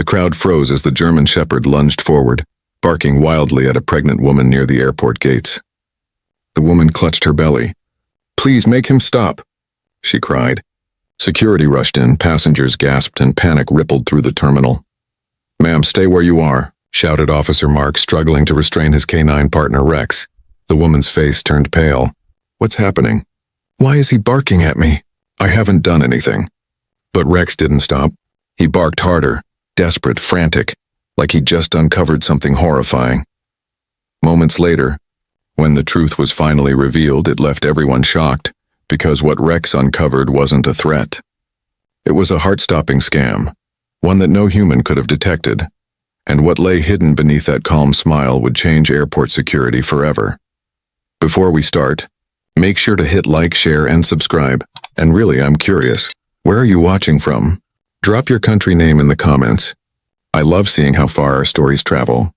The crowd froze as the German Shepherd lunged forward, barking wildly at a pregnant woman near the airport gates. The woman clutched her belly. "Please make him stop," she cried. Security rushed in, passengers gasped, and panic rippled through the terminal. "Ma'am, stay where you are," shouted Officer Mark, struggling to restrain his canine partner Rex. The woman's face turned pale. "What's happening? Why is he barking at me? I haven't done anything." But Rex didn't stop. He barked harder, desperate, frantic, like he'd just uncovered something horrifying. Moments later, when the truth was finally revealed, it left everyone shocked, because what Rex uncovered wasn't a threat. It was a heart-stopping scam, one that no human could have detected, and what lay hidden beneath that calm smile would change airport security forever. Before we start, make sure to hit like, share, and subscribe. And really, I'm curious, where are you watching from? Drop your country name in the comments. I love seeing how far our stories travel.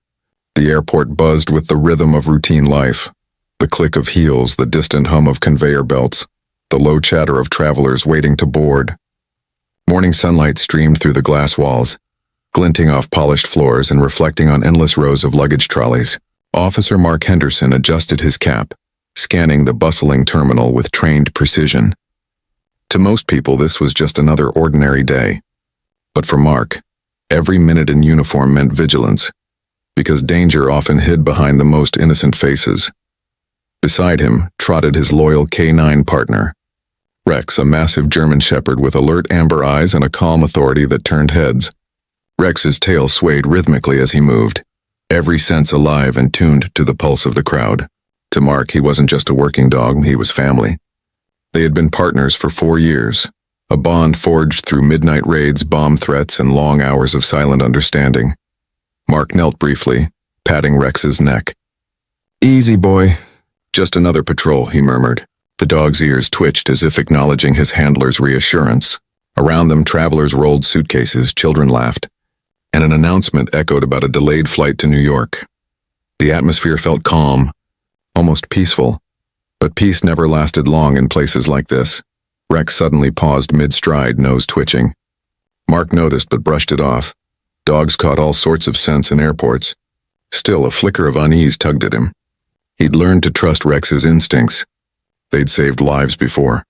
The airport buzzed with the rhythm of routine life. The click of heels, the distant hum of conveyor belts, the low chatter of travelers waiting to board. Morning sunlight streamed through the glass walls, glinting off polished floors and reflecting on endless rows of luggage trolleys. Officer Mark Henderson adjusted his cap, scanning the bustling terminal with trained precision. To most people, this was just another ordinary day. But for Mark, every minute in uniform meant vigilance, because danger often hid behind the most innocent faces. Beside him trotted his loyal K9 partner, Rex, a massive German Shepherd with alert amber eyes and a calm authority that turned heads. Rex's tail swayed rhythmically as he moved, every sense alive and tuned to the pulse of the crowd. To Mark, he wasn't just a working dog, he was family. They had been partners for 4 years, a bond forged through midnight raids, bomb threats, and long hours of silent understanding. Mark knelt briefly, patting Rex's neck. "Easy, boy. Just another patrol," he murmured. The dog's ears twitched as if acknowledging his handler's reassurance. Around them, travelers rolled suitcases, children laughed, and an announcement echoed about a delayed flight to New York. The atmosphere felt calm, almost peaceful, but peace never lasted long in places like this. Rex suddenly paused mid-stride, nose twitching. Mark noticed but brushed it off. Dogs caught all sorts of scents in airports. Still, a flicker of unease tugged at him. He'd learned to trust Rex's instincts. They'd saved lives before.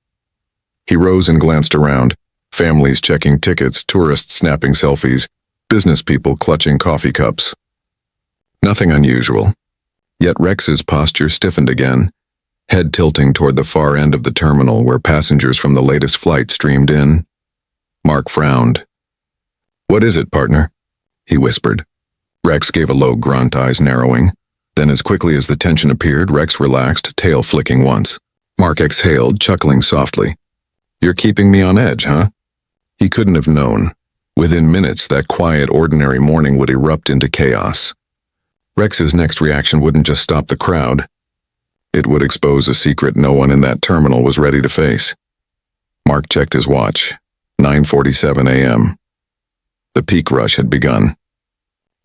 He rose and glanced around, families checking tickets, tourists snapping selfies, business people clutching coffee cups. Nothing unusual. Yet Rex's posture stiffened again, head tilting toward the far end of the terminal where passengers from the latest flight streamed in. Mark frowned. "What is it, partner?" he whispered. Rex gave a low grunt, eyes narrowing. Then as quickly as the tension appeared, Rex relaxed, tail flicking once. Mark exhaled, chuckling softly. "You're keeping me on edge, huh?" He couldn't have known. Within minutes, that quiet, ordinary morning would erupt into chaos. Rex's next reaction wouldn't just stop the crowd. It would expose a secret no one in that terminal was ready to face. Mark checked his watch. 9:47 a.m. The peak rush had begun.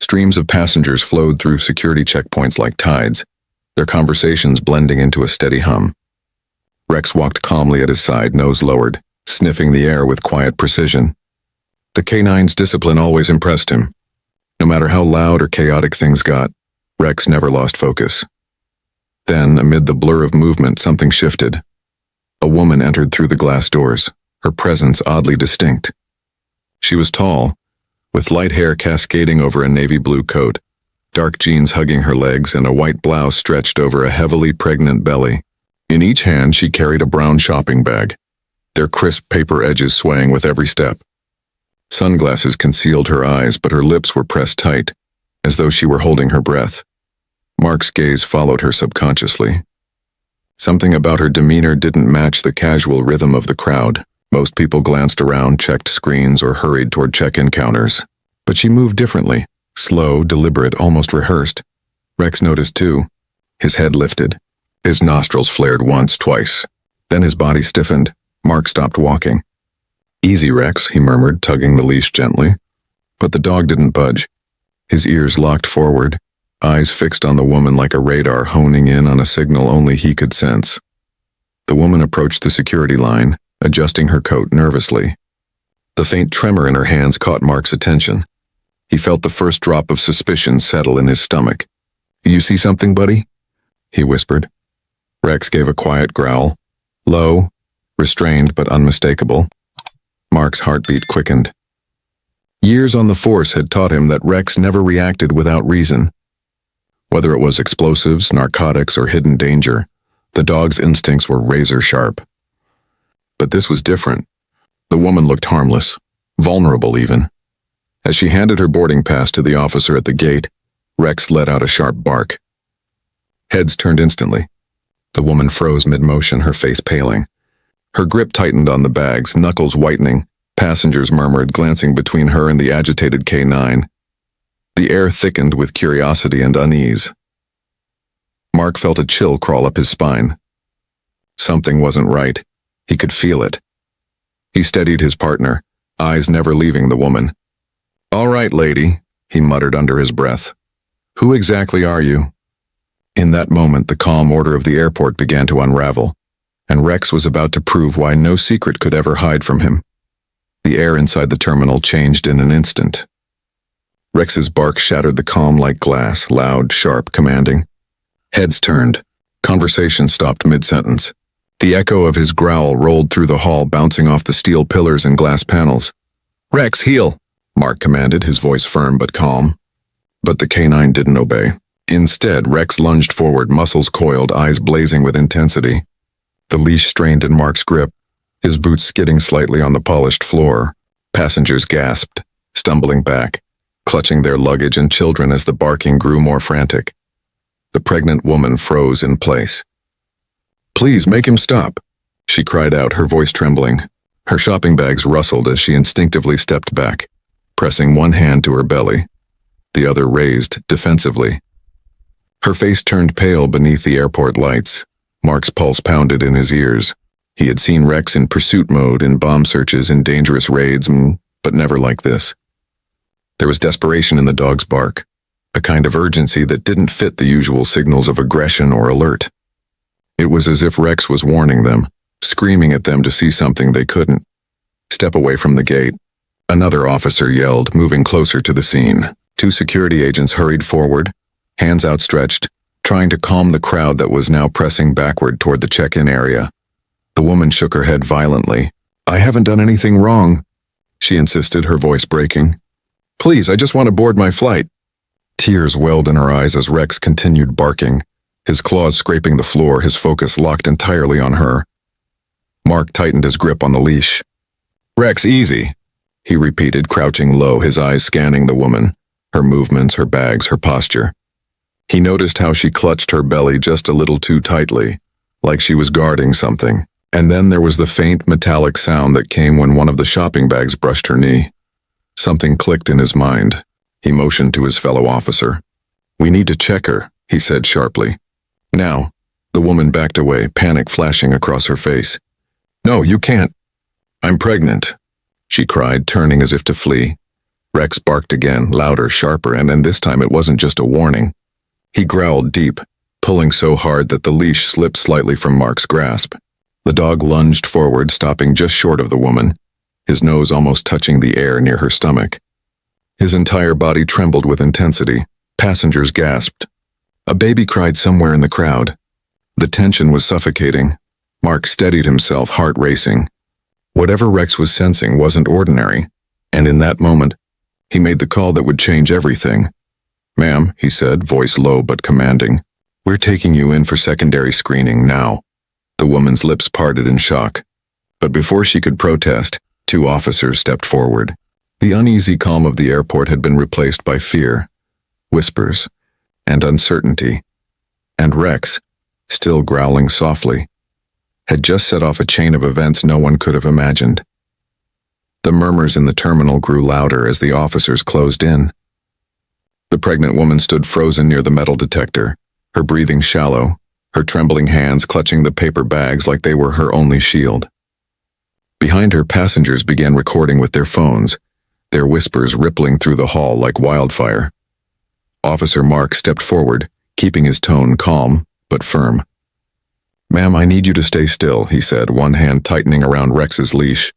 Streams of passengers flowed through security checkpoints like tides, their conversations blending into a steady hum. Rex walked calmly at his side, nose lowered, sniffing the air with quiet precision. The K9's discipline always impressed him. No matter how loud or chaotic things got, Rex never lost focus. Then, amid the blur of movement, something shifted. A woman entered through the glass doors, her presence oddly distinct. She was tall, with light hair cascading over a navy blue coat, dark jeans hugging her legs, and a white blouse stretched over a heavily pregnant belly. In each hand she carried a brown shopping bag, their crisp paper edges swaying with every step. Sunglasses concealed her eyes, but her lips were pressed tight, as though she were holding her breath. Mark's gaze followed her subconsciously. Something about her demeanor didn't match the casual rhythm of the crowd. Most people glanced around, checked screens, or hurried toward check-in counters. But she moved differently, slow, deliberate, almost rehearsed. Rex noticed too. His head lifted. His nostrils flared once, twice. Then his body stiffened. Mark stopped walking. "Easy, Rex," he murmured, tugging the leash gently. But the dog didn't budge. His ears locked forward, eyes fixed on the woman like a radar honing in on a signal only he could sense. The woman approached the security line, adjusting her coat nervously. The faint tremor in her hands caught Mark's attention. He felt the first drop of suspicion settle in his stomach. "You see something, buddy?" he whispered. Rex gave a quiet growl, low, restrained but unmistakable. Mark's heartbeat quickened. Years on the force had taught him that Rex never reacted without reason. Whether it was explosives, narcotics, or hidden danger, the dog's instincts were razor sharp. But this was different. The woman looked harmless, vulnerable even. As she handed her boarding pass to the officer at the gate, Rex let out a sharp bark. Heads turned instantly. The woman froze mid-motion, her face paling. Her grip tightened on the bags, knuckles whitening. Passengers murmured, glancing between her and the agitated K9. The air thickened with curiosity and unease. Mark felt a chill crawl up his spine. Something wasn't right. He could feel it. He steadied his partner, eyes never leaving the woman. "All right, lady," he muttered under his breath. "Who exactly are you?" In that moment, the calm order of the airport began to unravel, and Rex was about to prove why no secret could ever hide from him. The air inside the terminal changed in an instant. Rex's bark shattered the calm like glass, loud, sharp, commanding. Heads turned. Conversation stopped mid-sentence. The echo of his growl rolled through the hall, bouncing off the steel pillars and glass panels. "Rex, heel!" Mark commanded, his voice firm but calm. But the K9 didn't obey. Instead, Rex lunged forward, muscles coiled, eyes blazing with intensity. The leash strained in Mark's grip, his boots skidding slightly on the polished floor. Passengers gasped, stumbling back, clutching their luggage and children as the barking grew more frantic. The pregnant woman froze in place. "Please make him stop," she cried out, her voice trembling. Her shopping bags rustled as she instinctively stepped back, pressing one hand to her belly, the other raised defensively. Her face turned pale beneath the airport lights. Mark's pulse pounded in his ears. He had seen Rex in pursuit mode, in bomb searches, in dangerous raids, but never like this. There was desperation in the dog's bark, a kind of urgency that didn't fit the usual signals of aggression or alert. It was as if Rex was warning them, screaming at them to see something they couldn't. "Step away from the gate," another officer yelled, moving closer to the scene. Two security agents hurried forward, hands outstretched, trying to calm the crowd that was now pressing backward toward the check-in area. The woman shook her head violently. "I haven't done anything wrong," she insisted, her voice breaking. "Please, I just want to board my flight." Tears welled in her eyes as Rex continued barking, his claws scraping the floor, his focus locked entirely on her. Mark tightened his grip on the leash. "Rex, easy," he repeated, crouching low, his eyes scanning the woman, her movements, her bags, her posture. He noticed how she clutched her belly just a little too tightly, like she was guarding something. And then there was the faint metallic sound that came when one of the shopping bags brushed her knee. Something clicked in his mind. He motioned to his fellow officer. "We need to check her," he said sharply. "Now." The woman backed away, panic flashing across her face. "No, you can't. I'm pregnant," she cried, turning as if to flee. Rex barked again, louder, sharper, and this time it wasn't just a warning. He growled deep, pulling so hard that the leash slipped slightly from Mark's grasp. The dog lunged forward, stopping just short of the woman, his nose almost touching the air near her stomach. His entire body trembled with intensity. Passengers gasped. A baby cried somewhere in the crowd. The tension was suffocating. Mark steadied himself, heart racing. Whatever Rex was sensing wasn't ordinary, and in that moment, he made the call that would change everything. "Ma'am," he said, voice low but commanding, "we're taking you in for secondary screening now." The woman's lips parted in shock. But before she could protest, two officers stepped forward. The uneasy calm of the airport had been replaced by fear, whispers, and uncertainty. And Rex, still growling softly, had just set off a chain of events no one could have imagined. The murmurs in the terminal grew louder as the officers closed in. The pregnant woman stood frozen near the metal detector, her breathing shallow, her trembling hands clutching the paper bags like they were her only shield. Behind her, passengers began recording with their phones, their whispers rippling through the hall like wildfire. Officer Mark stepped forward, keeping his tone calm but firm. "Ma'am, I need you to stay still," he said, one hand tightening around Rex's leash.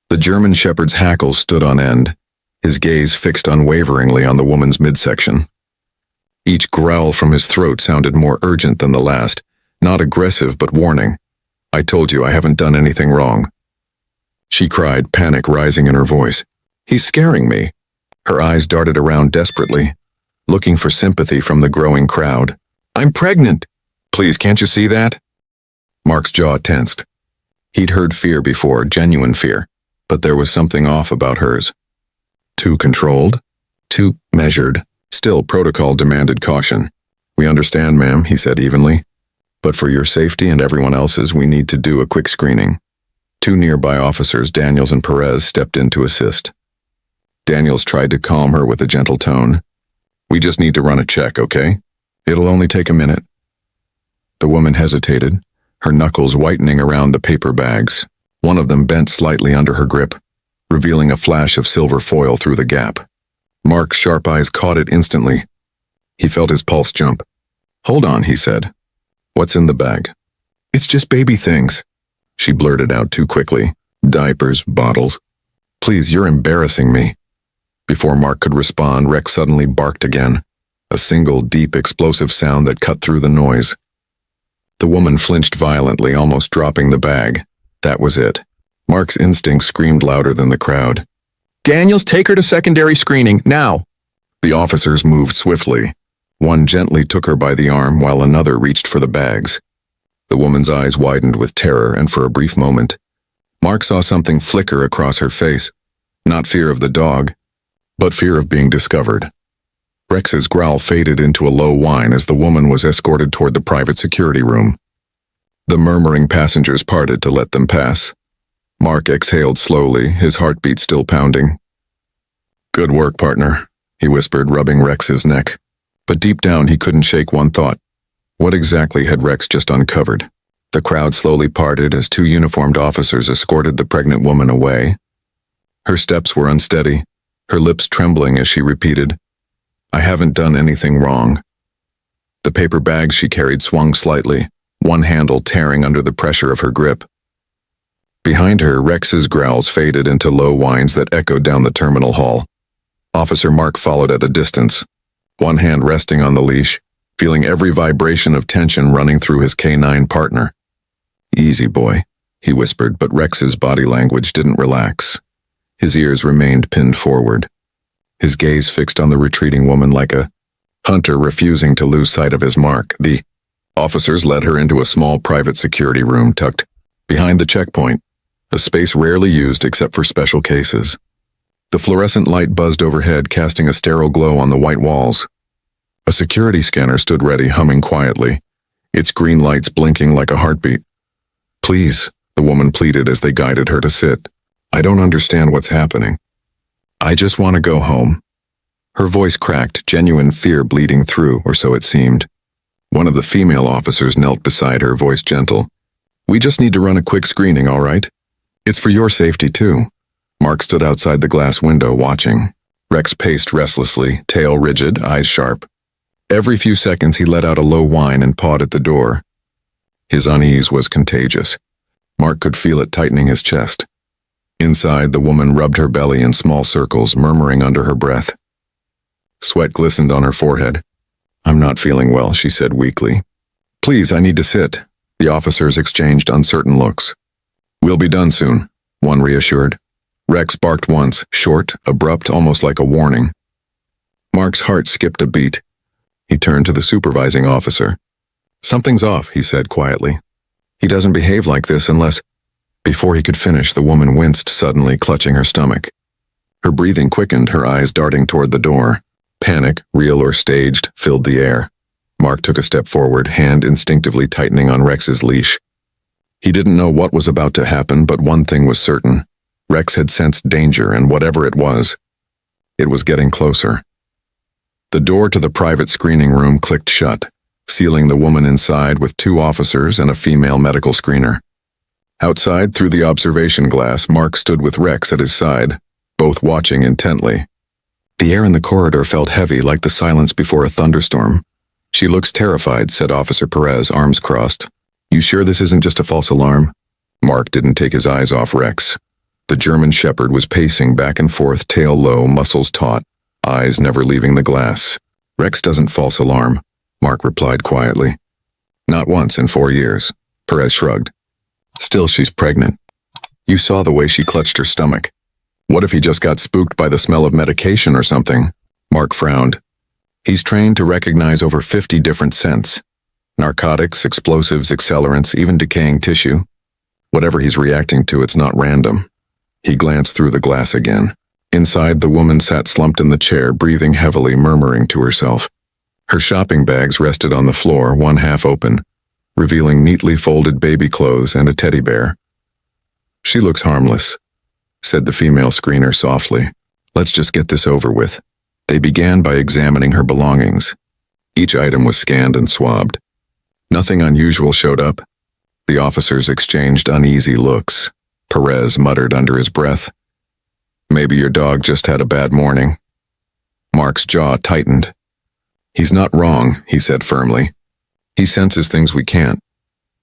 The German shepherd's hackles stood on end, his gaze fixed unwaveringly on the woman's midsection. Each growl from his throat sounded more urgent than the last, not aggressive but warning. "I told you I haven't done anything wrong," she cried, panic rising in her voice. "He's scaring me." Her eyes darted around desperately, looking for sympathy from the growing crowd. "I'm pregnant! Please, can't you see that?" Mark's jaw tensed. He'd heard fear before, genuine fear, but there was something off about hers. Too controlled? Too measured. Still, protocol demanded caution. "We understand, ma'am," he said evenly. "But for your safety and everyone else's, we need to do a quick screening." Two nearby officers, Daniels and Perez, stepped in to assist. Daniels tried to calm her with a gentle tone. "We just need to run a check, okay? It'll only take a minute." The woman hesitated, her knuckles whitening around the paper bags. One of them bent slightly under her grip, revealing a flash of silver foil through the gap. Mark's sharp eyes caught it instantly. He felt his pulse jump. "Hold on," he said. "What's in the bag?" "It's just baby things," she blurted out too quickly. "Diapers, bottles. Please, you're embarrassing me." Before Mark could respond, Rex suddenly barked again, a single, deep, explosive sound that cut through the noise. The woman flinched violently, almost dropping the bag. That was it. Mark's instinct screamed louder than the crowd. "Daniels, take her to secondary screening, now!" The officers moved swiftly. One gently took her by the arm while another reached for the bags. The woman's eyes widened with terror, and for a brief moment, Mark saw something flicker across her face. Not fear of the dog, but fear of being discovered. Rex's growl faded into a low whine as the woman was escorted toward the private security room. The murmuring passengers parted to let them pass. Mark exhaled slowly, his heartbeat still pounding. "Good work, partner," he whispered, rubbing Rex's neck. But deep down he couldn't shake one thought. What exactly had Rex just uncovered? The crowd slowly parted as two uniformed officers escorted the pregnant woman away. Her steps were unsteady, her lips trembling as she repeated, "I haven't done anything wrong." The paper bag she carried swung slightly, one handle tearing under the pressure of her grip. Behind her, Rex's growls faded into low whines that echoed down the terminal hall. Officer Mark followed at a distance, one hand resting on the leash, feeling every vibration of tension running through his canine partner. "Easy, boy," he whispered, but Rex's body language didn't relax. His ears remained pinned forward, his gaze fixed on the retreating woman like a hunter refusing to lose sight of his mark. The officers led her into a small private security room tucked behind the checkpoint, a space rarely used except for special cases. The fluorescent light buzzed overhead, casting a sterile glow on the white walls. A security scanner stood ready, humming quietly, its green lights blinking like a heartbeat. "Please," the woman pleaded as they guided her to sit. "I don't understand what's happening. I just want to go home." Her voice cracked, genuine fear bleeding through, or so it seemed. One of the female officers knelt beside her, voice gentle. "We just need to run a quick screening, all right? It's for your safety, too." Mark stood outside the glass window, watching. Rex paced restlessly, tail rigid, eyes sharp. Every few seconds he let out a low whine and pawed at the door. His unease was contagious. Mark could feel it tightening his chest. Inside, the woman rubbed her belly in small circles, murmuring under her breath. Sweat glistened on her forehead. "I'm not feeling well," she said weakly. "Please, I need to sit." The officers exchanged uncertain looks. "We'll be done soon," one reassured. Rex barked once, short, abrupt, almost like a warning. Mark's heart skipped a beat. He turned to the supervising officer. "Something's off," he said quietly. "He doesn't behave like this unless—" Before he could finish, the woman winced suddenly, clutching her stomach. Her breathing quickened, her eyes darting toward the door. Panic, real or staged, filled the air. Mark took a step forward, hand instinctively tightening on Rex's leash. He didn't know what was about to happen, but one thing was certain. Rex had sensed danger, and whatever it was getting closer. The door to the private screening room clicked shut, sealing the woman inside with two officers and a female medical screener. Outside, through the observation glass, Mark stood with Rex at his side, both watching intently. The air in the corridor felt heavy, like the silence before a thunderstorm. "She looks terrified," said Officer Perez, arms crossed. "You sure this isn't just a false alarm?" Mark didn't take his eyes off Rex. The German Shepherd was pacing back and forth, tail low, muscles taut, eyes never leaving the glass. "Rex doesn't false alarm," Mark replied quietly. "Not once in 4 years." Perez shrugged. "Still, she's pregnant. You saw the way she clutched her stomach. What if he just got spooked by the smell of medication or something?" Mark frowned. He's trained to recognize over 50 different scents. Narcotics, explosives, accelerants, even decaying tissue. Whatever he's reacting to, it's not random. He glanced through the glass again. Inside, the woman sat slumped in the chair, breathing heavily, murmuring to herself. Her shopping bags rested on the floor, one half open, revealing neatly folded baby clothes and a teddy bear. "She looks harmless," said the female screener softly. "Let's just get this over with." They began by examining her belongings. Each item was scanned and swabbed. Nothing unusual showed up. The officers exchanged uneasy looks. Perez muttered under his breath, "Maybe your dog just had a bad morning." Mark's jaw tightened. "He's not wrong," he said firmly. "He senses things we can't.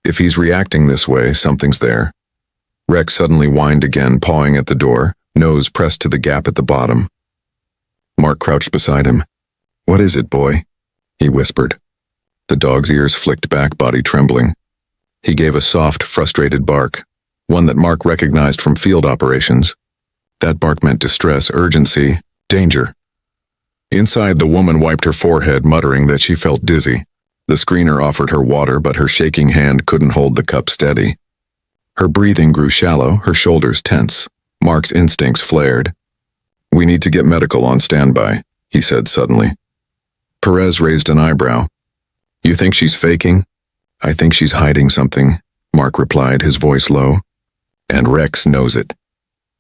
If he's reacting this way, something's there." Rex suddenly whined again, pawing at the door, nose pressed to the gap at the bottom. Mark crouched beside him. "What is it, boy?" he whispered. The dog's ears flicked back, body trembling. He gave a soft, frustrated bark, one that Mark recognized from field operations. That bark meant distress, urgency, danger. Inside, the woman wiped her forehead, muttering that she felt dizzy. The screener offered her water, but her shaking hand couldn't hold the cup steady. Her breathing grew shallow, her shoulders tense. Mark's instincts flared. "We need to get medical on standby," he said suddenly. Perez raised an eyebrow. "You think she's faking?" "I think she's hiding something," Mark replied, his voice low. "And Rex knows it."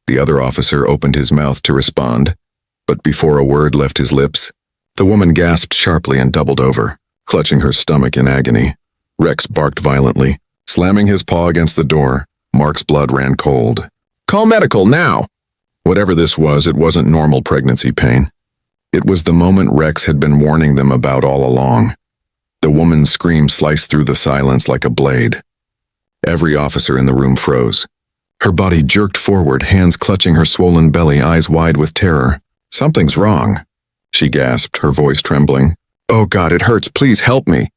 The other officer opened his mouth to respond, but before a word left his lips, the woman gasped sharply and doubled over, clutching her stomach in agony. Rex barked violently, slamming his paw against the door. Mark's blood ran cold. "Call medical, now!" Whatever this was, it wasn't normal pregnancy pain. It was the moment Rex had been warning them about all along. The woman's scream sliced through the silence like a blade. Every officer in the room froze. Her body jerked forward, hands clutching her swollen belly, eyes wide with terror. "Something's wrong," she gasped, her voice trembling. "Oh God, it hurts, please help me."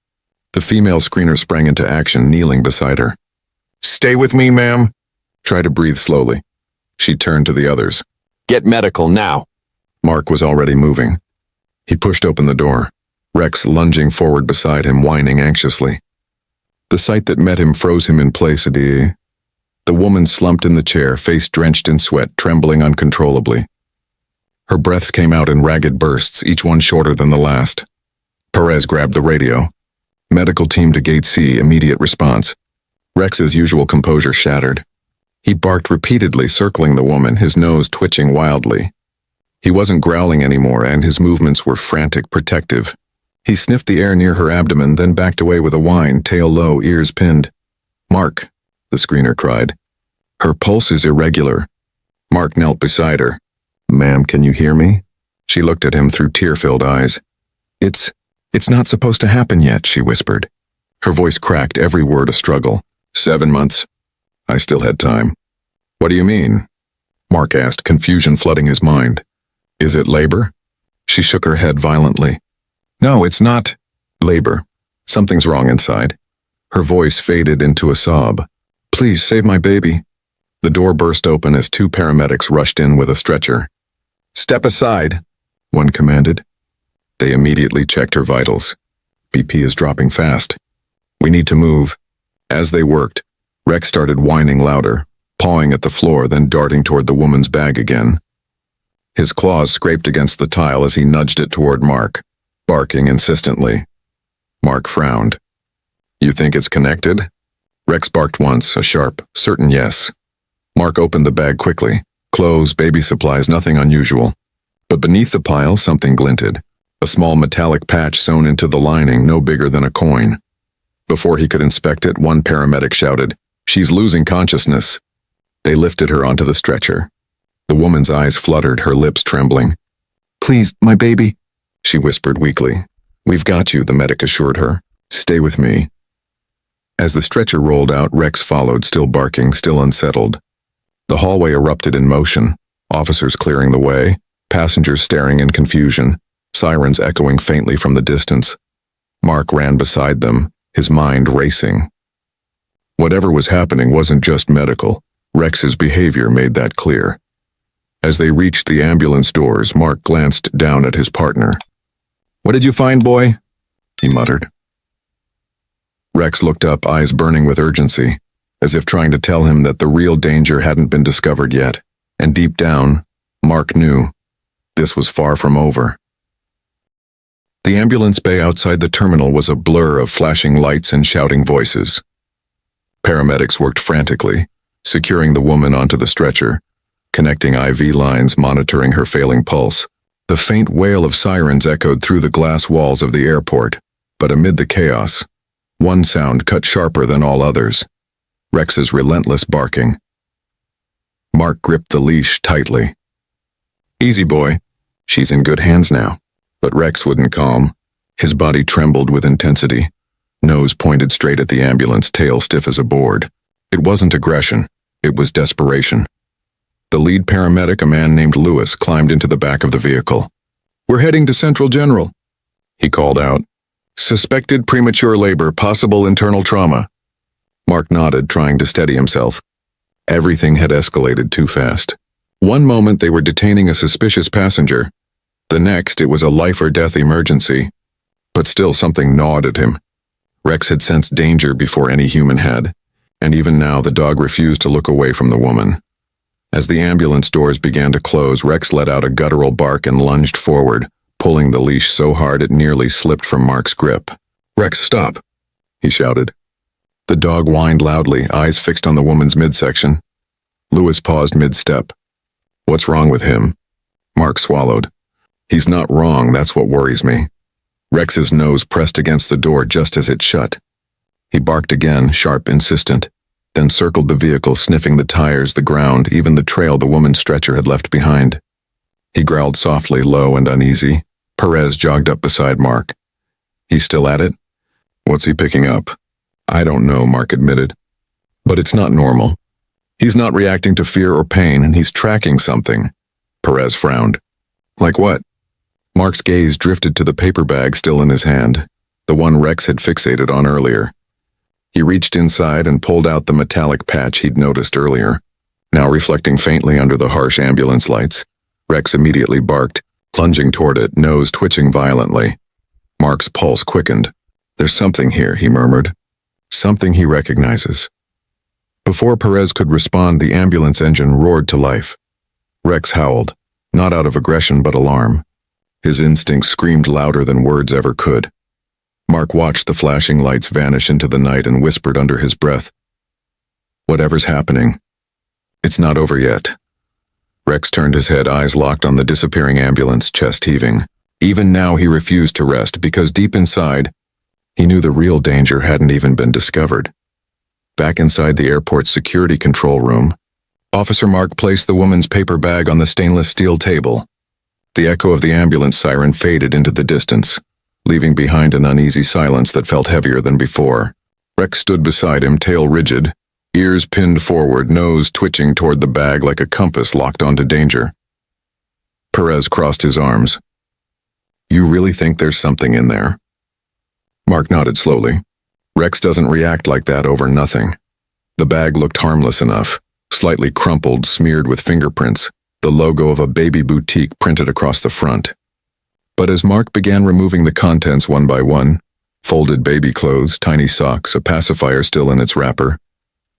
The female screener sprang into action, kneeling beside her. "Stay with me, ma'am." "Try to breathe slowly." She turned to the others. "Get medical, now." Mark was already moving. He pushed open the door, Rex lunging forward beside him, whining anxiously. The sight that met him froze him in place. The woman slumped in the chair, face drenched in sweat, trembling uncontrollably. Her breaths came out in ragged bursts, each one shorter than the last. Perez grabbed the radio. "Medical team to Gate C, immediate response." Rex's usual composure shattered. He barked repeatedly, circling the woman, his nose twitching wildly. He wasn't growling anymore, and his movements were frantic, protective. He sniffed the air near her abdomen, then backed away with a whine, tail low, ears pinned. "Mark," the screener cried. "Her pulse is irregular." Mark knelt beside her. "Ma'am, can you hear me?" She looked at him through tear-filled eyes. It's not supposed to happen yet," she whispered. Her voice cracked, every word a struggle. 7 months. I still had time. "What do you mean?" Mark asked, confusion flooding his mind. "Is it labor?" She shook her head violently. "No, it's not labor. Something's wrong inside." Her voice faded into a sob. "Please save my baby." The door burst open as 2 paramedics rushed in with a stretcher. "Step aside," one commanded. They immediately checked her vitals. "BP is dropping fast. We need to move." As they worked, Rex started whining louder, pawing at the floor, then darting toward the woman's bag again. His claws scraped against the tile as he nudged it toward Mark, barking insistently. Mark frowned. "You think it's connected?" Rex barked once, a sharp, certain yes. Mark opened the bag quickly. Clothes, baby supplies, nothing unusual. But beneath the pile, something glinted. A small metallic patch sewn into the lining, no bigger than a coin. Before he could inspect it, one paramedic shouted, "She's losing consciousness." They lifted her onto the stretcher. The woman's eyes fluttered, her lips trembling. "Please, my baby," she whispered weakly. "We've got you," the medic assured her. "Stay with me." As the stretcher rolled out, Rex followed, still barking, still unsettled. The hallway erupted in motion, officers clearing the way, passengers staring in confusion, sirens echoing faintly from the distance. Mark ran beside them, his mind racing. Whatever was happening wasn't just medical. Rex's behavior made that clear. As they reached the ambulance doors, Mark glanced down at his partner. "What did you find, boy?" he muttered. Rex looked up, eyes burning with urgency, as if trying to tell him that the real danger hadn't been discovered yet. And deep down, Mark knew this was far from over. The ambulance bay outside the terminal was a blur of flashing lights and shouting voices. Paramedics worked frantically, securing the woman onto the stretcher, connecting IV lines, monitoring her failing pulse. The faint wail of sirens echoed through the glass walls of the airport, but amid the chaos, one sound cut sharper than all others: Rex's relentless barking. Mark gripped the leash tightly. "Easy, boy. She's in good hands now." But Rex wouldn't calm. His body trembled with intensity, nose pointed straight at the ambulance, tail stiff as a board. It wasn't aggression, it was desperation. The lead paramedic, a man named Lewis, climbed into the back of the vehicle. "We're heading to Central General," he called out. "Suspected premature labor, possible internal trauma." Mark nodded, trying to steady himself. Everything had escalated too fast. One moment they were detaining a suspicious passenger. The next, it was a life-or-death emergency. But still something gnawed at him. Rex had sensed danger before any human had, and even now the dog refused to look away from the woman. As the ambulance doors began to close, Rex let out a guttural bark and lunged forward, pulling the leash so hard it nearly slipped from Mark's grip. "Rex, stop!" he shouted. The dog whined loudly, eyes fixed on the woman's midsection. Lewis paused mid-step. "What's wrong with him?" Mark swallowed. "He's not wrong, that's what worries me." Rex's nose pressed against the door just as it shut. He barked again, sharp, insistent, then circled the vehicle, sniffing the tires, the ground, even the trail the woman's stretcher had left behind. He growled softly, low and uneasy. Perez jogged up beside Mark. "He's still at it?" "What's he picking up?" "I don't know," Mark admitted. "But it's not normal. He's not reacting to fear or pain, and he's tracking something." Perez frowned. "Like what?" Mark's gaze drifted to the paper bag still in his hand, the one Rex had fixated on earlier. He reached inside and pulled out the metallic patch he'd noticed earlier, now reflecting faintly under the harsh ambulance lights. Rex immediately barked, plunging toward it, nose twitching violently. Mark's pulse quickened. "There's something here," he murmured. Something he recognizes. Before Perez could respond, the ambulance engine roared to life. Rex howled, not out of aggression but alarm. His instincts screamed louder than words ever could. Mark watched the flashing lights vanish into the night and whispered under his breath, "Whatever's happening, it's not over yet." Rex turned his head, eyes locked on the disappearing ambulance, chest heaving. Even now he refused to rest because deep inside, he knew the real danger hadn't even been discovered. Back inside the airport's security control room, Officer Mark placed the woman's paper bag on the stainless steel table. The echo of the ambulance siren faded into the distance, leaving behind an uneasy silence that felt heavier than before. Rex stood beside him, tail rigid, ears pinned forward, nose twitching toward the bag like a compass locked onto danger. Perez crossed his arms. "You really think there's something in there?" Mark nodded slowly. Rex doesn't react like that over nothing. The bag looked harmless enough, slightly crumpled, smeared with fingerprints, the logo of a baby boutique printed across the front. But as Mark began removing the contents one by one, folded baby clothes, tiny socks, a pacifier still in its wrapper,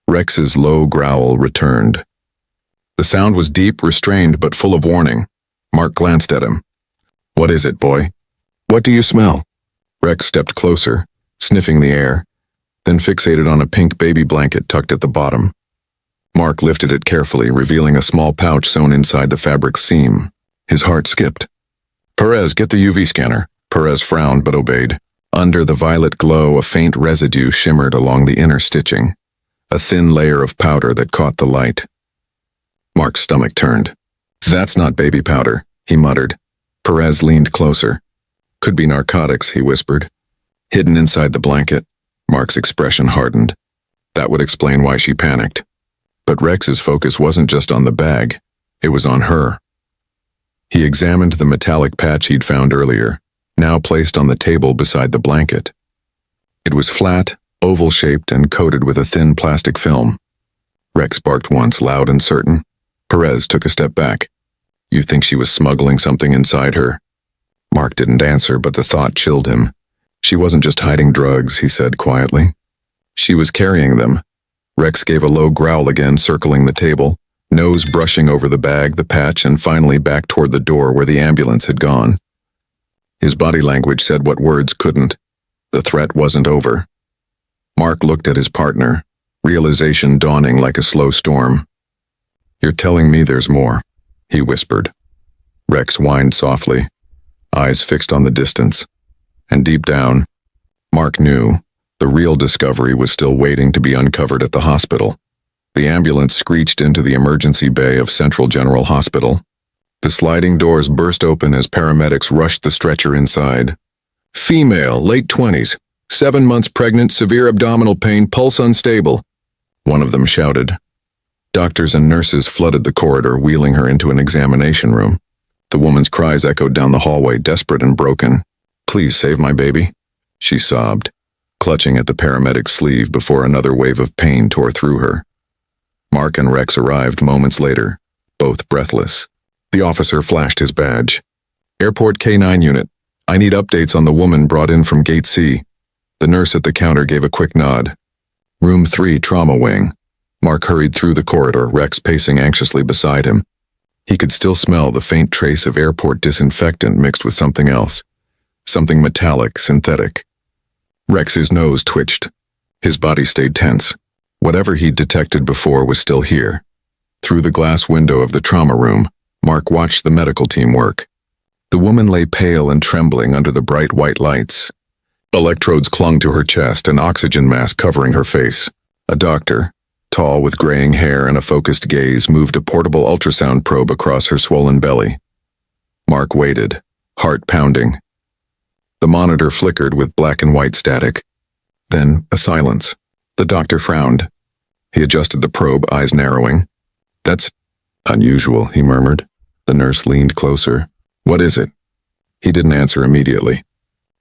Rex's low growl returned. The sound was deep, restrained, but full of warning. Mark glanced at him. "What is it, boy?" "What do you smell?" Rex stepped closer, sniffing the air, then fixated on a pink baby blanket tucked at the bottom. Mark lifted it carefully, revealing a small pouch sewn inside the fabric seam. His heart skipped. "Perez, get the UV scanner." Perez frowned but obeyed. Under the violet glow, a faint residue shimmered along the inner stitching, a thin layer of powder that caught the light. Mark's stomach turned. "That's not baby powder," he muttered. Perez leaned closer. "Could be narcotics," he whispered. Hidden inside the blanket, Mark's expression hardened. That would explain why she panicked. But Rex's focus wasn't just on the bag, it was on her. He examined the metallic patch he'd found earlier, now placed on the table beside the blanket. It was flat, oval-shaped, and coated with a thin plastic film. Rex barked once, loud and certain. Perez took a step back. You think she was smuggling something inside her? Mark didn't answer, but the thought chilled him. She wasn't just hiding drugs, he said quietly. She was carrying them. Rex gave a low growl again, circling the table, nose brushing over the bag, the patch, and finally back toward the door where the ambulance had gone. His body language said what words couldn't. The threat wasn't over. Mark looked at his partner, realization dawning like a slow storm. You're telling me there's more, he whispered. Rex whined softly, eyes fixed on the distance. And deep down, Mark knew the real discovery was still waiting to be uncovered at the hospital. The ambulance screeched into the emergency bay of Central General Hospital. The sliding doors burst open as paramedics rushed the stretcher inside. Female, late 20s, 7 months pregnant, severe abdominal pain, pulse unstable, one of them shouted. Doctors and nurses flooded the corridor, wheeling her into an examination room. The woman's cries echoed down the hallway, desperate and broken. Please save my baby, she sobbed, clutching at the paramedic's sleeve before another wave of pain tore through her. Mark and Rex arrived moments later, both breathless. The officer flashed his badge. Airport K9 unit. I need updates on the woman brought in from Gate C. The nurse at the counter gave a quick nod. Room 3, trauma wing. Mark hurried through the corridor, Rex pacing anxiously beside him. He could still smell the faint trace of airport disinfectant mixed with something else. Something metallic, synthetic. Rex's nose twitched. His body stayed tense. Whatever he'd detected before was still here. Through the glass window of the trauma room, Mark watched the medical team work. The woman lay pale and trembling under the bright white lights. Electrodes clung to her chest, an oxygen mask covering her face. A doctor, tall with graying hair and a focused gaze, moved a portable ultrasound probe across her swollen belly. Mark waited, heart pounding. The monitor flickered with black and white static. Then, a silence. The doctor frowned. He adjusted the probe, eyes narrowing. That's unusual, he murmured. The nurse leaned closer. What is it? He didn't answer immediately.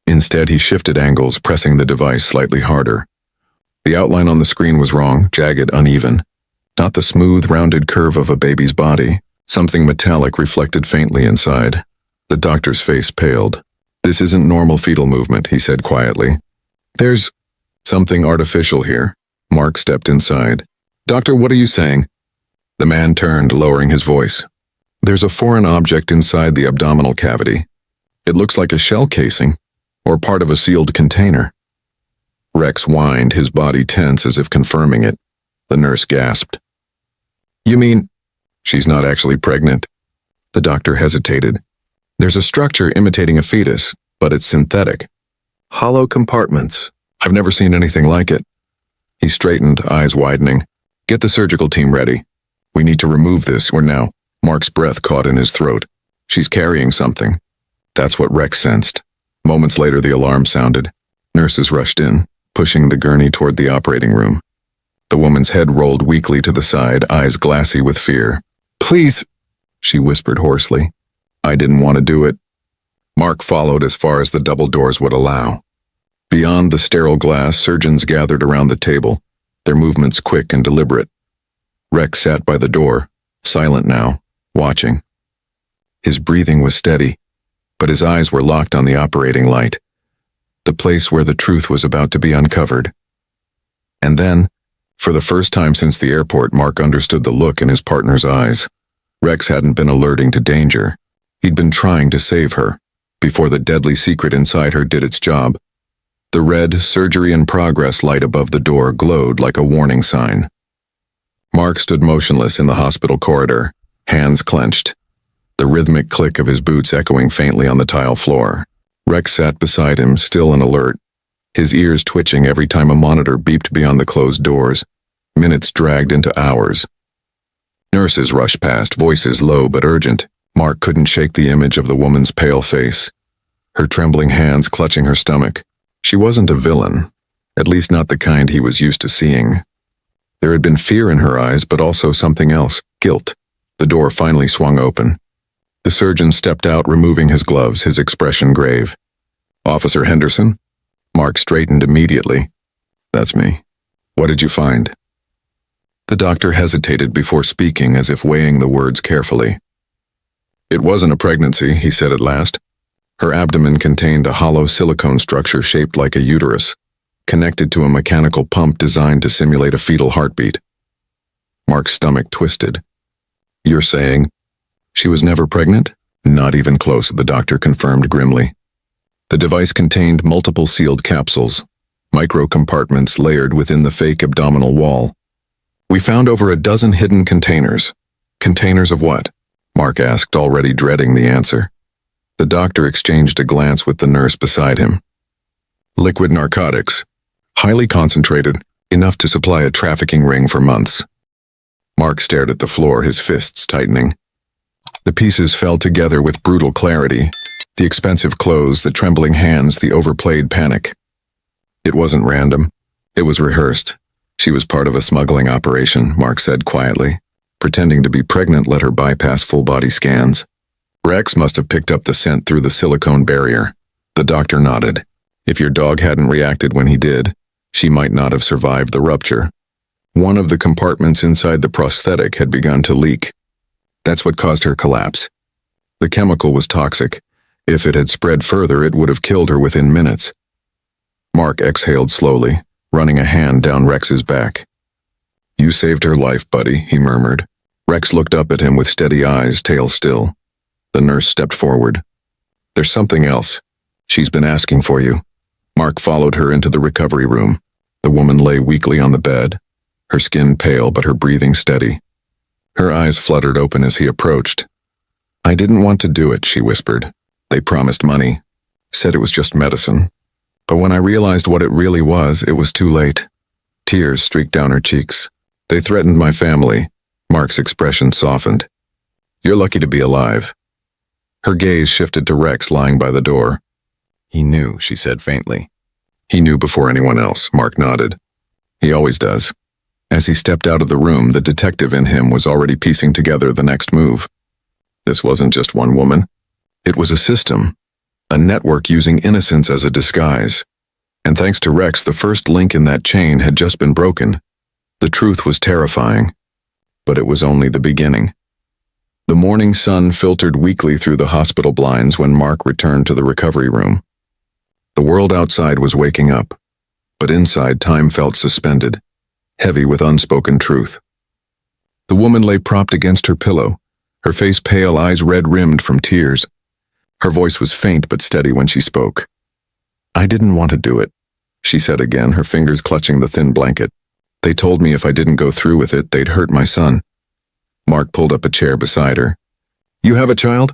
Instead, he shifted angles, pressing the device slightly harder. The outline on the screen was wrong, jagged, uneven. Not the smooth, rounded curve of a baby's body. Something metallic reflected faintly inside. The doctor's face paled. This isn't normal fetal movement, he said quietly. There's something artificial here. Mark stepped inside. Doctor, what are you saying? The man turned, lowering his voice. There's a foreign object inside the abdominal cavity. It looks like a shell casing, or part of a sealed container. Rex whined, his body tense as if confirming it. The nurse gasped. You mean, she's not actually pregnant? The doctor hesitated. There's a structure imitating a fetus, but it's synthetic. Hollow compartments. I've never seen anything like it. He straightened, eyes widening. Get the surgical team ready. We need to remove this, or now. Mark's breath caught in his throat. She's carrying something. That's what Rex sensed. Moments later, the alarm sounded. Nurses rushed in, pushing the gurney toward the operating room. The woman's head rolled weakly to the side, eyes glassy with fear. Please, she whispered hoarsely. I didn't want to do it. Mark followed as far as the double doors would allow. Beyond the sterile glass, surgeons gathered around the table, their movements quick and deliberate. Rex sat by the door, silent now, watching. His breathing was steady, but his eyes were locked on the operating light, the place where the truth was about to be uncovered. And then, for the first time since the airport, Mark understood the look in his partner's eyes. Rex hadn't been alerting to danger. He'd been trying to save her, before the deadly secret inside her did its job. The red surgery in progress light above the door glowed like a warning sign. Mark stood motionless in the hospital corridor, hands clenched, the rhythmic click of his boots echoing faintly on the tile floor. Rex sat beside him, still and alert, his ears twitching every time a monitor beeped beyond the closed doors. Minutes dragged into hours. Nurses rushed past, voices low but urgent. Mark couldn't shake the image of the woman's pale face, her trembling hands clutching her stomach. She wasn't a villain, at least not the kind he was used to seeing. There had been fear in her eyes, but also something else, guilt. The door finally swung open. The surgeon stepped out, removing his gloves, his expression grave. "Officer Henderson?" Mark straightened immediately. "That's me. What did you find?" The doctor hesitated before speaking, as if weighing the words carefully. "It wasn't a pregnancy," he said at last. Her abdomen contained a hollow silicone structure shaped like a uterus, connected to a mechanical pump designed to simulate a fetal heartbeat. Mark's stomach twisted. "You're saying she was never pregnant?" "Not even close," the doctor confirmed grimly. The device contained multiple sealed capsules, micro compartments layered within the fake abdominal wall. "We found over a dozen hidden containers." "Containers of what?" Mark asked, already dreading the answer. The doctor exchanged a glance with the nurse beside him. "Liquid narcotics. Highly concentrated, enough to supply a trafficking ring for months." Mark stared at the floor, his fists tightening. The pieces fell together with brutal clarity. The expensive clothes, the trembling hands, the overplayed panic. "It wasn't random. It was rehearsed. She was part of a smuggling operation," Mark said quietly. "Pretending to be pregnant let her bypass full-body scans. Rex must have picked up the scent through the silicone barrier." The doctor nodded. "If your dog hadn't reacted when he did, she might not have survived the rupture. One of the compartments inside the prosthetic had begun to leak. That's what caused her collapse. The chemical was toxic. If it had spread further, it would have killed her within minutes." Mark exhaled slowly, running a hand down Rex's back. "You saved her life, buddy," he murmured. Rex looked up at him with steady eyes, tail still. The nurse stepped forward. "There's something else. She's been asking for you." Mark followed her into the recovery room. The woman lay weakly on the bed, her skin pale but her breathing steady. Her eyes fluttered open as he approached. "I didn't want to do it," she whispered. "They promised money, said it was just medicine. But when I realized what it really was, it was too late." Tears streaked down her cheeks. "They threatened my family." Mark's expression softened. "You're lucky to be alive." Her gaze shifted to Rex lying by the door. "He knew," she said faintly. "He knew before anyone else," Mark nodded. "He always does." As he stepped out of the room, the detective in him was already piecing together the next move. This wasn't just one woman. It was a system, a network using innocence as a disguise. And thanks to Rex, the first link in that chain had just been broken. The truth was terrifying, but it was only the beginning. The morning sun filtered weakly through the hospital blinds when Mark returned to the recovery room. The world outside was waking up, but inside time felt suspended, heavy with unspoken truth. The woman lay propped against her pillow, her face pale, eyes red-rimmed from tears. Her voice was faint but steady when she spoke. "I didn't want to do it," she said again, her fingers clutching the thin blanket. "They told me if I didn't go through with it, they'd hurt my son." Mark pulled up a chair beside her. "You have a child?"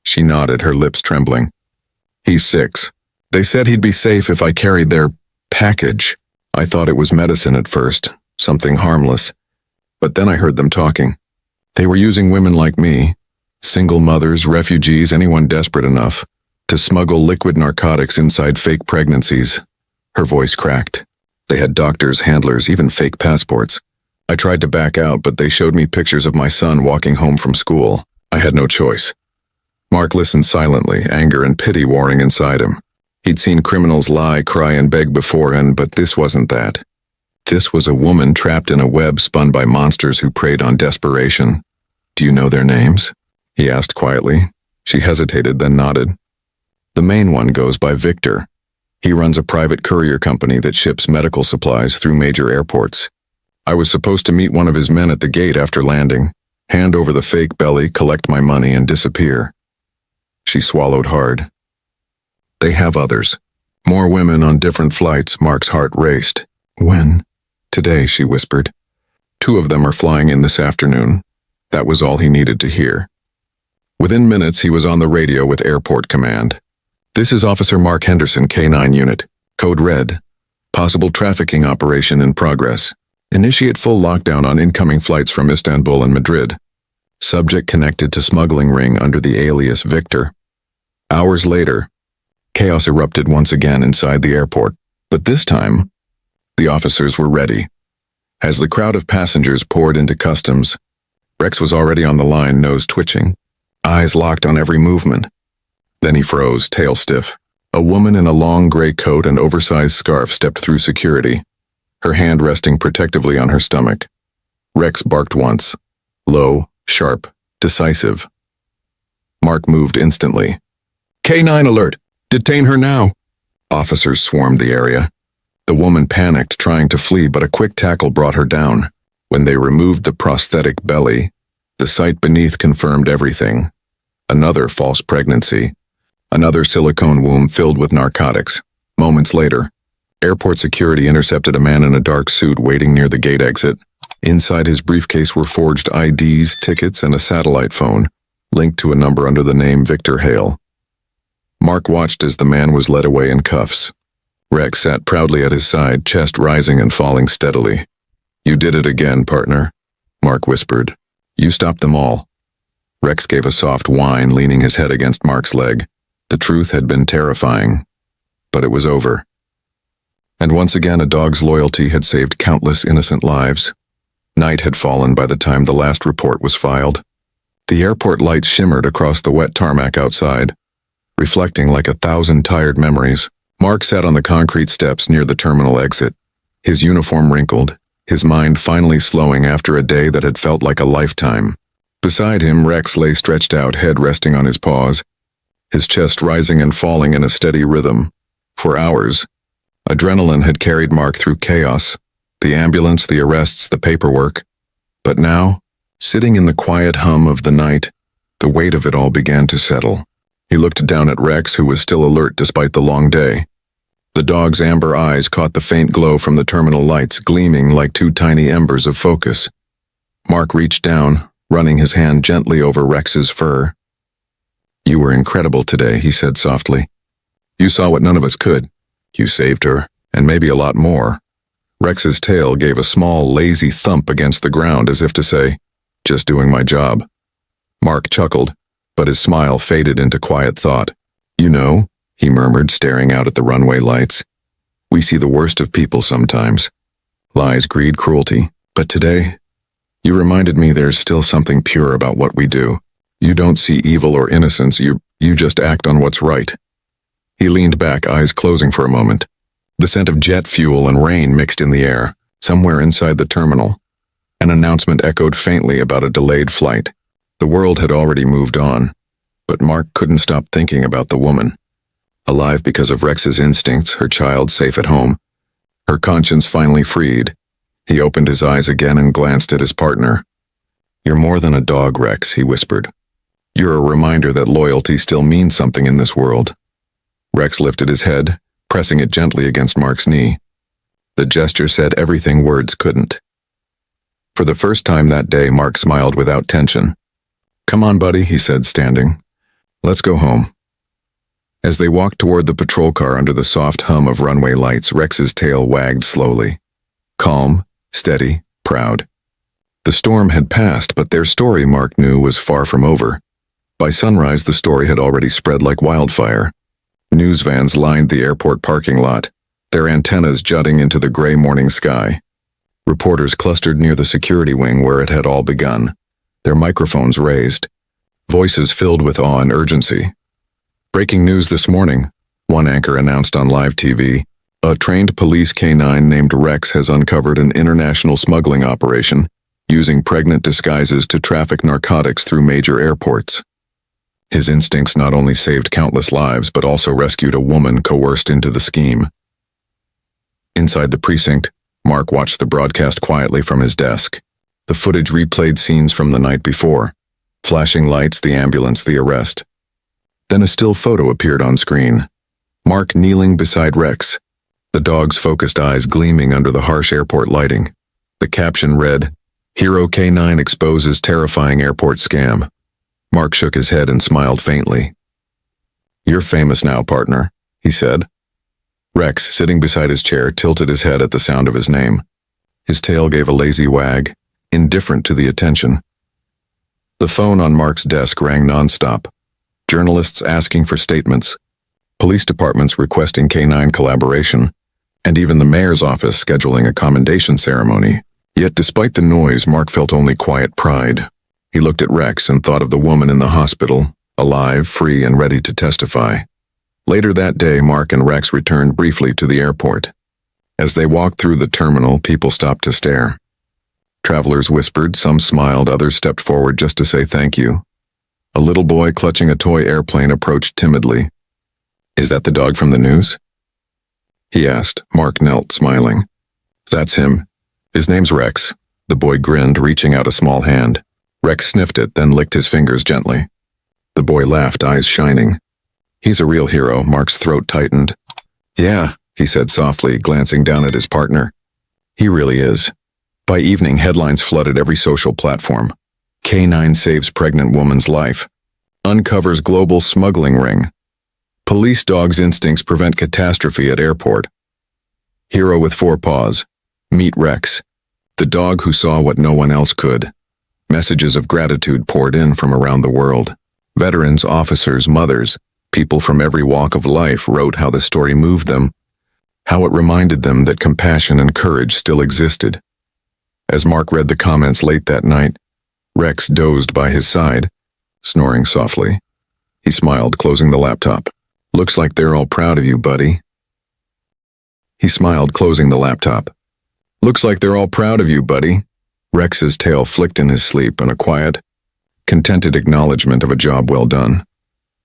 She nodded, her lips trembling. "He's 6. They said he'd be safe if I carried their package. I thought it was medicine at first, something harmless. But then I heard them talking. They were using women like me, single mothers, refugees, anyone desperate enough, to smuggle liquid narcotics inside fake pregnancies." Her voice cracked. "They had doctors, handlers, even fake passports. I tried to back out, but they showed me pictures of my son walking home from school. I had no choice." Mark listened silently, anger and pity warring inside him. He'd seen criminals lie, cry, and beg beforehand, but this wasn't that. This was a woman trapped in a web spun by monsters who preyed on desperation. "Do you know their names?" he asked quietly. She hesitated, then nodded. "The main one goes by Victor. He runs a private courier company that ships medical supplies through major airports. I was supposed to meet one of his men at the gate after landing, hand over the fake belly, collect my money, and disappear." She swallowed hard. "They have others. More women on different flights." Mark's heart raced. "When?" "Today," she whispered. "2 of them are flying in this afternoon." That was all he needed to hear. Within minutes, he was on the radio with Airport Command. "This is Officer Mark Henderson, K9 Unit. Code Red. Possible trafficking operation in progress. Initiate full lockdown on incoming flights from Istanbul and Madrid. Subject connected to smuggling ring under the alias Victor." Hours later, chaos erupted once again inside the airport. But this time, the officers were ready. As the crowd of passengers poured into customs, Rex was already on the line, nose twitching, eyes locked on every movement. Then he froze, tail stiff. A woman in a long gray coat and oversized scarf stepped through security, her hand resting protectively on her stomach. Rex barked once, low, sharp, decisive. Mark moved instantly. "K9 alert! Detain her now!" Officers swarmed the area. The woman panicked, trying to flee, but a quick tackle brought her down. When they removed the prosthetic belly, the sight beneath confirmed everything. Another false pregnancy. Another silicone womb filled with narcotics. Moments later, airport security intercepted a man in a dark suit waiting near the gate exit. Inside his briefcase were forged IDs, tickets, and a satellite phone, linked to a number under the name Victor Hale. Mark watched as the man was led away in cuffs. Rex sat proudly at his side, chest rising and falling steadily. "You did it again, partner," Mark whispered. "You stopped them all." Rex gave a soft whine, leaning his head against Mark's leg. The truth had been terrifying, but it was over. And once again, a dog's loyalty had saved countless innocent lives. Night had fallen by the time the last report was filed. The airport lights shimmered across the wet tarmac outside, reflecting like 1,000 tired memories. Mark sat on the concrete steps near the terminal exit, his uniform wrinkled, his mind finally slowing after a day that had felt like a lifetime. Beside him, Rex lay stretched out, head resting on his paws, his chest rising and falling in a steady rhythm. For hours, adrenaline had carried Mark through chaos, the ambulance, the arrests, the paperwork. But now, sitting in the quiet hum of the night, the weight of it all began to settle. He looked down at Rex, who was still alert despite the long day. The dog's amber eyes caught the faint glow from the terminal lights, gleaming like two tiny embers of focus. Mark reached down, running his hand gently over Rex's fur. "You were incredible today," he said softly. "You saw what none of us could. You saved her, and maybe a lot more." Rex's tail gave a small, lazy thump against the ground as if to say, "Just doing my job." Mark chuckled, but his smile faded into quiet thought. "You know," he murmured, staring out at the runway lights, "we see the worst of people sometimes. Lies, greed, cruelty. But today, you reminded me there's still something pure about what we do. You don't see evil or innocence, you just act on what's right." He leaned back, eyes closing for a moment. The scent of jet fuel and rain mixed in the air, somewhere inside the terminal. An announcement echoed faintly about a delayed flight. The world had already moved on, but Mark couldn't stop thinking about the woman. Alive because of Rex's instincts, her child safe at home. Her conscience finally freed. He opened his eyes again and glanced at his partner. "You're more than a dog, Rex," he whispered. "You're a reminder that loyalty still means something in this world." Rex lifted his head, pressing it gently against Mark's knee. The gesture said everything words couldn't. For the first time that day, Mark smiled without tension. "Come on, buddy," he said, standing. "Let's go home." As they walked toward the patrol car under the soft hum of runway lights, Rex's tail wagged slowly. Calm, steady, proud. The storm had passed, but their story, Mark knew, was far from over. By sunrise, the story had already spread like wildfire. News vans lined the airport parking lot, their antennas jutting into the gray morning sky. Reporters clustered near the security wing where it had all begun, their microphones raised, voices filled with awe and urgency. "Breaking news this morning," one anchor announced on live TV. "A trained police K9 named Rex has uncovered an international smuggling operation using pregnant disguises to traffic narcotics through major airports." His instincts not only saved countless lives but also rescued a woman coerced into the scheme. Inside the precinct, Mark watched the broadcast quietly from his desk. The footage replayed scenes from the night before. Flashing lights, the ambulance, the arrest. Then a still photo appeared on screen. Mark kneeling beside Rex, the dog's focused eyes gleaming under the harsh airport lighting. The caption read, "Hero K9 exposes terrifying airport scam." Mark shook his head and smiled faintly. "You're famous now, partner," he said. Rex, sitting beside his chair, tilted his head at the sound of his name. His tail gave a lazy wag, indifferent to the attention. The phone on Mark's desk rang nonstop. Journalists asking for statements, police departments requesting K9 collaboration, and even the mayor's office scheduling a commendation ceremony. Yet despite the noise, Mark felt only quiet pride. He looked at Rex and thought of the woman in the hospital, alive, free, and ready to testify. Later that day, Mark and Rex returned briefly to the airport. As they walked through the terminal, people stopped to stare. Travelers whispered, some smiled, others stepped forward just to say thank you. A little boy clutching a toy airplane approached timidly. "Is that the dog from the news?" he asked. Mark knelt, smiling. "That's him. His name's Rex." The boy grinned, reaching out a small hand. Rex sniffed it, then licked his fingers gently. The boy laughed, eyes shining. "He's a real hero." Mark's throat tightened. "Yeah," he said softly, glancing down at his partner. "He really is." By evening, headlines flooded every social platform. K9 saves pregnant woman's life. Uncovers global smuggling ring. Police dog's instincts prevent catastrophe at airport. Hero with 4 paws. Meet Rex, the dog who saw what no one else could. Messages of gratitude poured in from around the world. Veterans, officers, mothers, people from every walk of life wrote how the story moved them, how it reminded them that compassion and courage still existed. As Mark read the comments late that night, Rex dozed by his side, snoring softly. He smiled, closing the laptop. "Looks like they're all proud of you, buddy." He smiled, closing the laptop. "Looks like they're all proud of you, buddy." Rex's tail flicked in his sleep, and a quiet, contented acknowledgement of a job well done.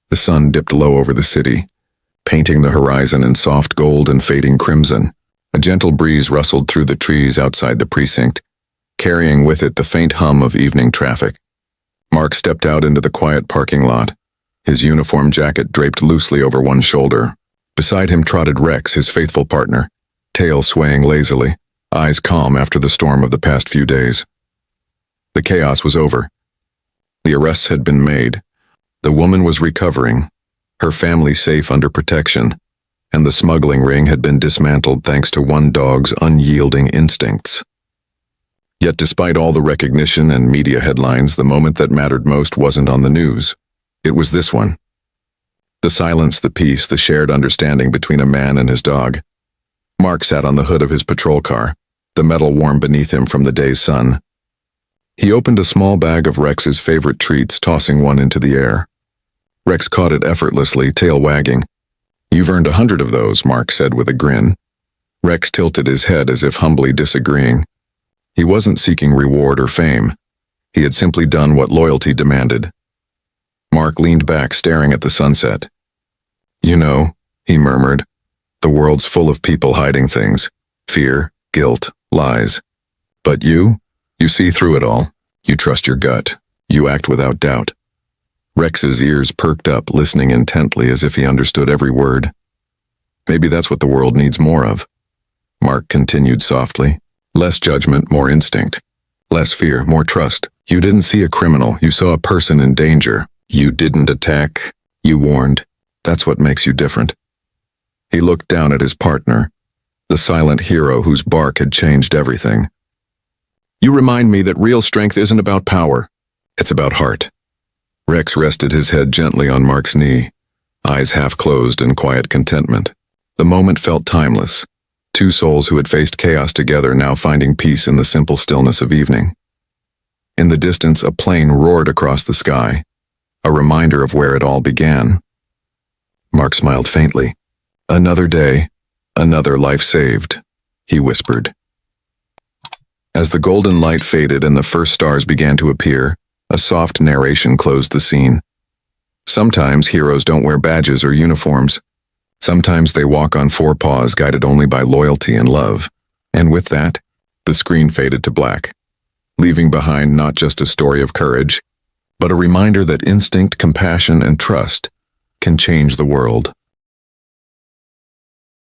The sun dipped low over the city, painting the horizon in soft gold and fading crimson. A gentle breeze rustled through the trees outside the precinct, carrying with it the faint hum of evening traffic. Mark stepped out into the quiet parking lot, his uniform jacket draped loosely over one shoulder. Beside him trotted Rex, his faithful partner, tail swaying lazily, eyes calm after the storm of the past few days. The chaos was over. The arrests had been made. The woman was recovering, her family safe under protection, and the smuggling ring had been dismantled thanks to one dog's unyielding instincts. Yet despite all the recognition and media headlines, the moment that mattered most wasn't on the news. It was this one. The silence, the peace, the shared understanding between a man and his dog. Mark sat on the hood of his patrol car, the metal warm beneath him from the day's sun. He opened a small bag of Rex's favorite treats, tossing one into the air. Rex caught it effortlessly, tail wagging. "You've earned 100 of those," Mark said with a grin. Rex tilted his head as if humbly disagreeing. He wasn't seeking reward or fame. He had simply done what loyalty demanded. Mark leaned back, staring at the sunset. "You know," he murmured, "the world's full of people hiding things. Fear, guilt, lies. But you see through it all. You trust your gut. You act without doubt." Rex's ears perked up, listening intently as if he understood every word. "Maybe that's what the world needs more of," Mark continued softly. "Less judgment, more instinct. Less fear, more trust. You didn't see a criminal, you saw a person in danger. You didn't attack, you warned. That's what makes you different." He looked down at his partner, the silent hero whose bark had changed everything. "You remind me that real strength isn't about power. It's about heart." Rex rested his head gently on Mark's knee, eyes half closed in quiet contentment. The moment felt timeless. Two souls who had faced chaos together, now finding peace in the simple stillness of evening. In the distance, a plane roared across the sky, a reminder of where it all began. Mark smiled faintly. "Another day, another life saved," he whispered. As the golden light faded and the first stars began to appear, a soft narration closed the scene. Sometimes heroes don't wear badges or uniforms. Sometimes they walk on 4 paws, guided only by loyalty and love. And with that, the screen faded to black, leaving behind not just a story of courage, but a reminder that instinct, compassion, and trust can change the world.